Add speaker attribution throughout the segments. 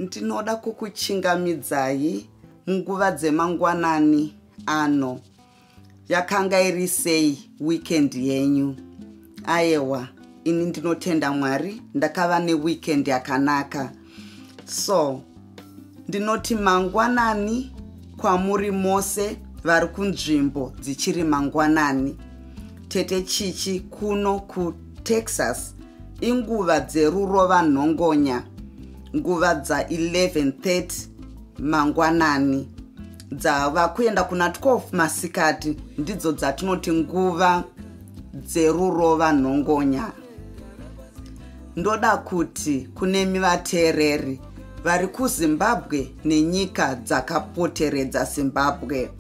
Speaker 1: Ndinoda kukuchingamidzai munguva dzemangwanani ano. Yakanga iri sei weekend yenyu? Aiwa, ini ndinotenda Mwari ndakava neweekend yakanaka. So, ndinoti mangwanani kwamuri mose vari kunzvimbo dzichiri mangwanani. Tete Chichi kuno kuTexas inguva dzerurova nhongonya. Nguva dza 11:30 mangwanani. Dzava kuenda kuna 12 masikati ndidzo dzatinoti nguva dzerurova nhongonya. Ndoda kuti kunemi vateereri vari kuZimbabwe nenyika dzakapoteredza Zimbabwe.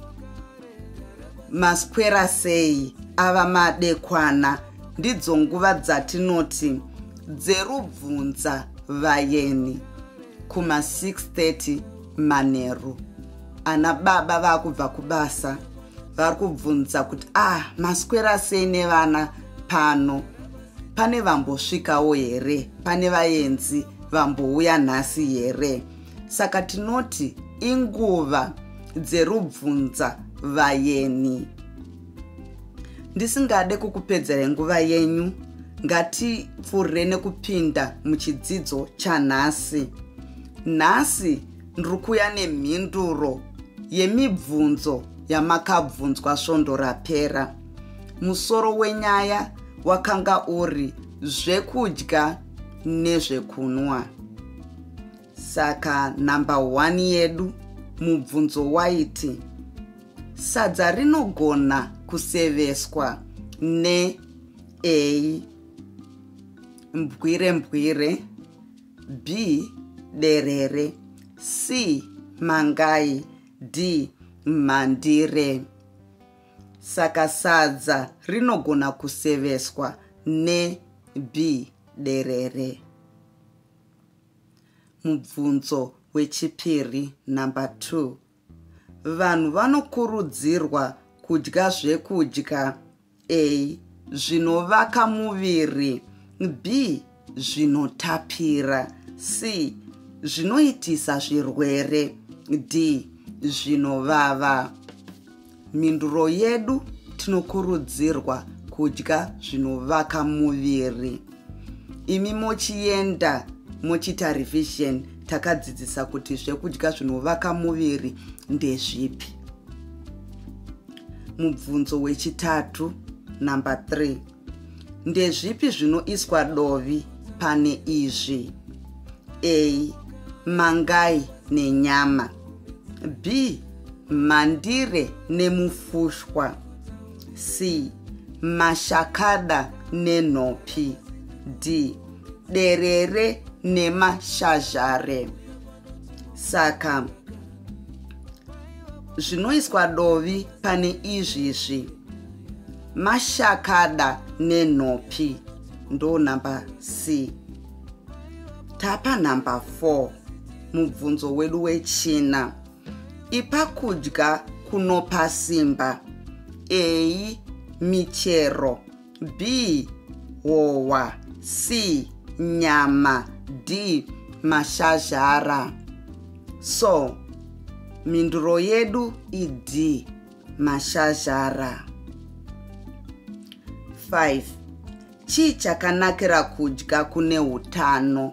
Speaker 1: Maswera sei ava madekwana ndidzo nguva dzatinoti dzerubvunza vayeni kuma 6:30 manheru. Ana baba vakubva kubasa vari kubvunza kuti maswera sei nevana pano? Pane vambosvikawo here? Pane vaenzi vambouya nhasi here? Saka tinoti inguva dzerubvunza vayeni. Ndisingade kukupedzera nguva yenyu, ngatipfuure nekupinda muchidzidzo chanhasi. Nhasi ndiri kuuya nemhinduro yemibvunzo yamakabvunzwa svondo rapera. Musoro wenyaya wakanga uri zvekudya nezvekunwa. Saka number 1 yedu mubvunzo waiti, sadza rinogona kuseveswa ne A. Mbwire mbwire, B. derere, C. mangai, D. mandire. Saka sadza rinogona kuseveswa ne B. derere. Mubvunzo wechipiri number 2. Vanhu vanokurudzirwa kudya zvekudya A. zvinovaka muviri, B. zvinotapira, C. zvinoitisa zvirwere, D. zvinovava. Mhinduro yedu tinokurudzirwa kudya zvinovaka muviri. Imi mochienda mochita revision takadzidzisa kuti zvekudya zvinovaka muviri ndezvipi. Mubvunzo wechitatu number 3. Ndezvipi zvinoiswa dovi pane izvi? A. mangai nenyama, B. mandire nemufushwa, C. mashakada nenhopi, D. derere nemashazhare. Saka zvinoiswa dovi pane izvizvi: mashakada nenhopi ndo number C. Tapa number 4 mubvunzo wedu wechina. Ipa kudya kunopa simba: A. michero, B. howa, C. nyama, D. mashazhara. So, mhinduro yedu D. mashazhara. 5. Chii chakanakira kudya kune hutano?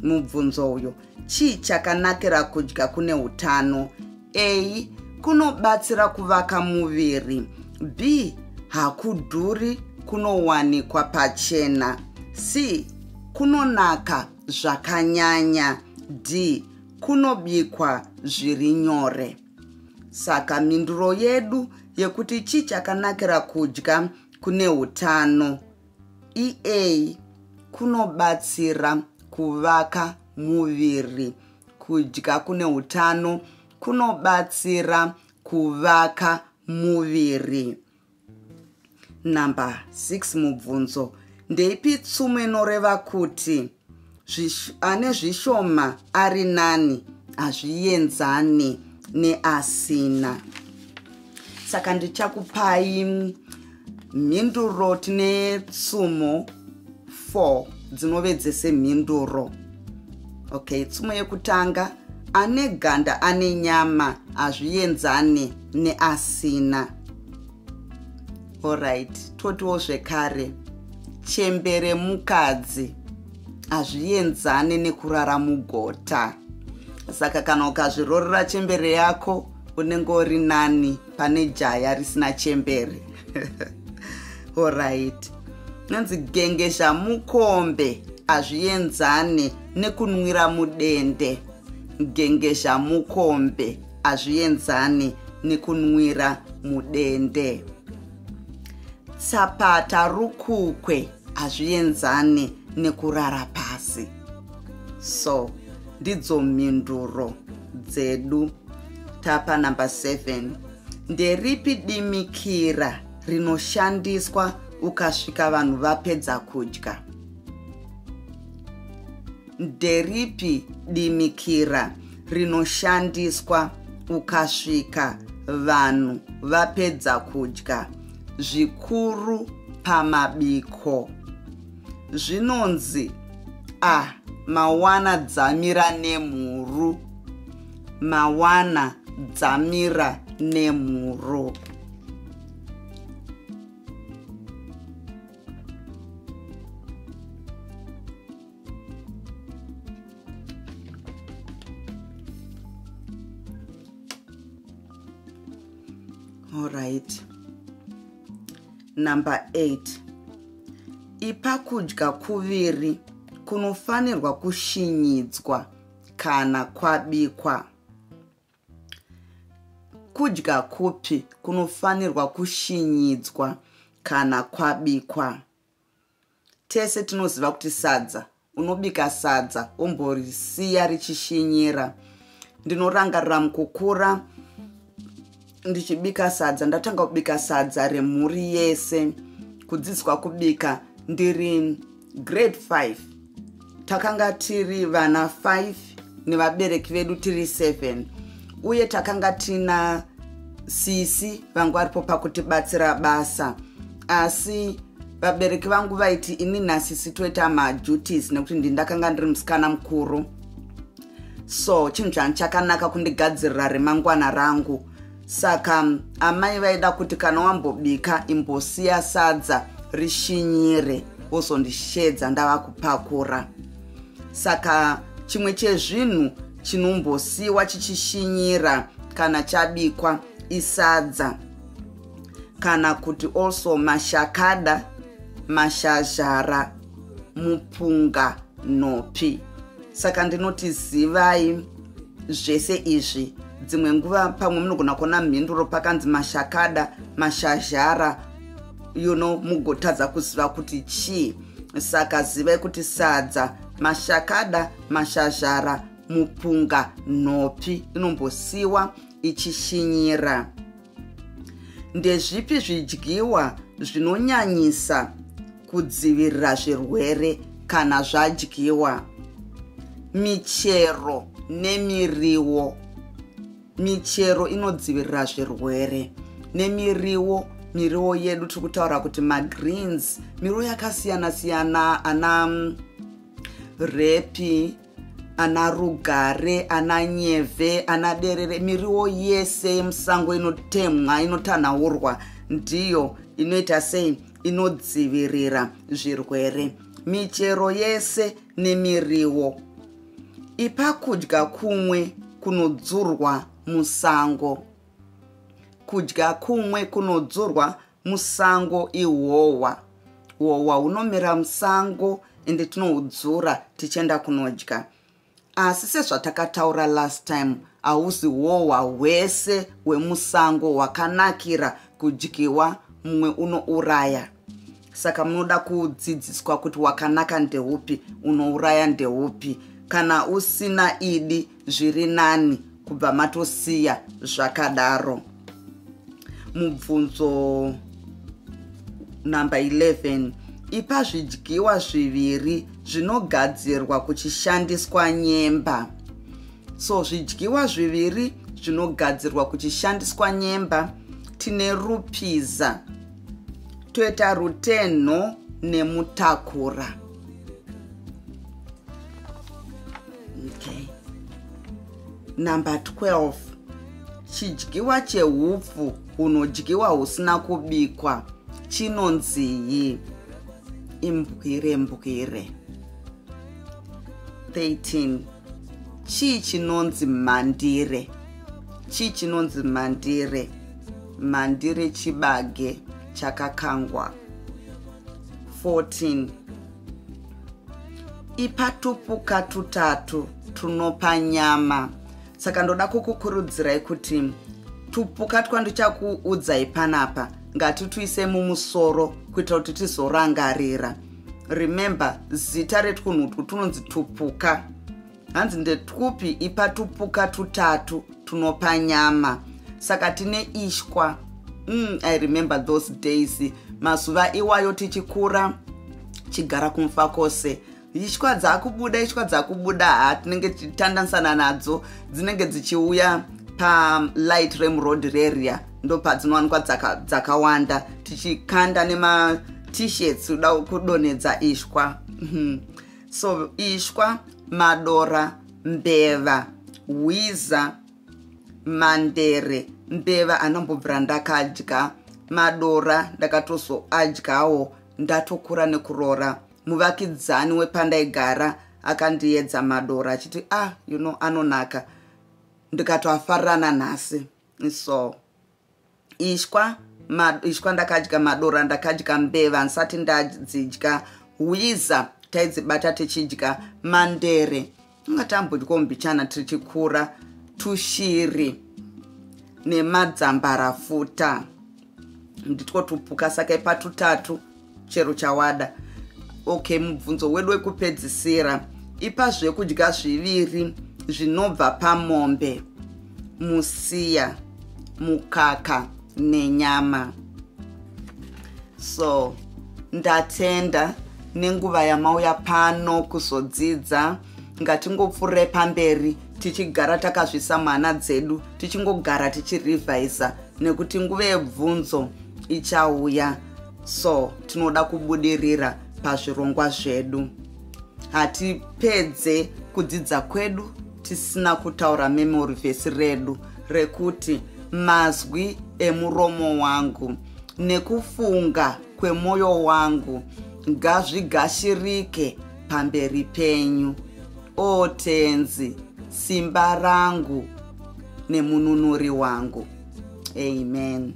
Speaker 1: Mubvunzo uyo. Chii chakanakira kudya kune hutano? A. kunobatsira kuvaka muviri, B. hakudhuri, kunowanikwa pachena, C. kunonaka zvakanyanya, D. kunobikwa zviri nyore. Saka mhinduro yedu yekuti chii chakanakira kudya kune hutano A. kunobatsira kuvaka muviri. Kudya kune hutano kunobatsira kuvaka muviri. Number 6 mubvunzo. Ndeipi tsumo inoreva kuti ane zvishoma ari nani hazvienzani neasina? Saka ndichakupai mhinduro tine tsumo 4 dzinovedzese mhinduro. Okay, tsumo yekutanga, ane ganda ane nyama hazvienzane neasina. Alright, totiwo zvekare, chembere mukadzi hazvienzane nekurara mugota. Saka kana ukazvirorera chembere yako unenge uri nani pane jaya risina chembere. Alright, nanzi gengesha mukombe hazvienzane nekunwira mudende. Gengesha mukombe hazvienzane nekunwira mudende. Tsapata rukukwe hazvienzane nekurara pasi. So ndidzo mhinduro dzedu. Tapa number 7. Nderipi dimikira rinoshandiswa ukasvika vanhu vapedza kudya? Nderipi dimikira rinoshandiswa ukasvika vanhu vapedza kudya, zvikuru pamabiko? Zvinonzi mawana dzamira nemhuru. Mawana dzamira nemhuru. Alright. Number 8. Ipa kudya kuviri kunofanirwa kushinyidzwa kana kwabikwa. Kudya kupi kunofanirwa kushinyidzwa kana kwabikwa? Tese tinoziva kuti sadza, unobika sadza omborisiya richishinyira. Ndinorangarira mukukura ndichibika sadza, ndatanga kubika sadza remhuri yese. Kudzidziswa kubika ndiri grade 5. Takanga tiri vana 5 nevabereki vedu tiri 7. Uye takanga tina sisi vangu varipo pakutibatsira basa. Asi vabereki vangu vaiti ini nasisi toita maduties nekuti ndakanga ndiri musikana mukuru. So chinhu changu chakanaka kundigadzirira remangwana rangu. Saka amai vaida kuti kana wambobika imbosiya sadza rishinyire wozondishedza ndava kupakura. Saka chimwe chezvinhu chinombosiwa chichishinyira kana chabikwa isadza, kana kuti also mashakada, mashazhara, mupunga, nhopi. Saka ndinoti zivai zvese izvi. Dzimwe nguva pamwe munogona kuona mhinduro pakanzi mashakada, mashazhara, mugotadza kuziva kuti chii. Saka zivai kuti sadza, mashakada, mashazhara, mupunga, nhopi inombosiwa ichishinyira. Ndezvipi zvidyiwa zvinonyanyisa kudzivirira zvirwere kana zvadyiwa? Michero nemiriwo. Michero inodzivirira zvirwere. Nemiriwo, miriwo yedu tiri kutaura kuti magreens, miriwo yakasiyana siyana, ana repi, ana rugare, ana nyeve, ana derere. Miriwo yese yemusango inotemwa, inotanhaurwa, ndiyo inoita sei? Inodzivirira zvirwere. Michero yese nemiriwo. Ipa kudya kumwe kunodzurwa musango. Kudya kumwe kunodzurwa musango ihwohwa. Hwohwa hunomera musango ende tinohudzura tichenda kunodya. Asi sezvatakataura last time, hauzi hwohwa hwese hwemusango hwakanakira kudyiwa, mumwe unouraya. Saka munoda kudzidziswa kuti wakanaka ndehupi, unouraya ndehupi. Kana usina idi zviri nani, kubva matosiya zvakadaro. Mubvunzo number 11. Ipa zvidyiwa zviviri zvinogadzirwa kuchishandiswa nyemba. So zvidyiwa zviviri zvinogadzirwa kuchishandiswa nyemba, tine rupiza, toita rutenho nemutakura. Okay. Number 12. Chidyiwa chehupfu hunodyiwa husina kubikwa chinonzii? Imbwire. 13. Chii chinonzi mandire? Mandire chibage chakakangwa. 14. Ipa tupuka tutatu tunopa nyama. Saka ndoda kukukurudzirai kuti tupuka twandichakuudzai panapa ngatituise mumusoro kuitira kuti tizorangarira. Remember, zita retwunhu tunonzi tupuka. Hanzi ndetwupi? Ipa tupuka tutatu tunopa nyama. Saka tine ishwa. I remember those days. Mazuva iwayo tichikura chigara kumfa kose. Ishwa dzakubuda tinenge tichitandanisana nadzo, dzinenge dzichiuya pa Light Ram Road area, ndo padzinowanikwa dzakawanda, tichikanda nema t-shirts kuda kudonedza ishwa. So ishwa, madora, mbeva, hwiza, mandere. Mbeva anombobvira ndakadya, madora ndakatozoadyawo ndatokura nekurora. Muvakidzani wepandaigara akandiedza madora achiti anonaka, ndikatoafarirana nhasi. So ishwa ndakadya, madora ndakadya, mbeva ndisati ndadzidya, hwiza taidzibata tichidya, mandere ungatambodya mbichana tichikura, tushiri nemadzambarafuta nditwo tupuka. Saka ipa tutatu chero chawada. Okay, mubvunzo wedu wekupedzisira, ipa zvekudya zviviri zvinobva pamombe: musiya, mukaka nenyama. So ndatenda nenguva yamauya pano kuzodzidza. Ngatingopfuurai pamberi tichigara takazvisa mhana dzedu, tichingogara tichirevhaisa nekuti nguva yebvunzo ichauya. So tinoda kubudirira pazvirongwa zvedu. Hatipedze kudzidza kwedu tisina kutaura memory verse redu rekuti mazwi emuromo wangu nekufunga kwemoyo wangu ngazvigashirike pamberi penyu, o tenzi, simba rangu nemununuri wangu. Amen.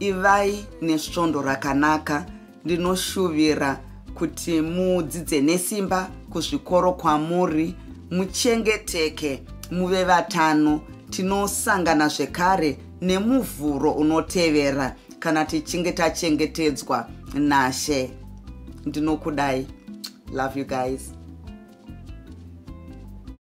Speaker 1: Ivai nesvondo rakanaka. Ndinoshuvira kuti mudzidze nesimba kuzvikoro kwamuri, muchengeteke, muve vatano. Tinosangana zvekare nemuvhuro unotevera kana tichinge tachengetedzwa naShe. Ndinokudai. Love you guys.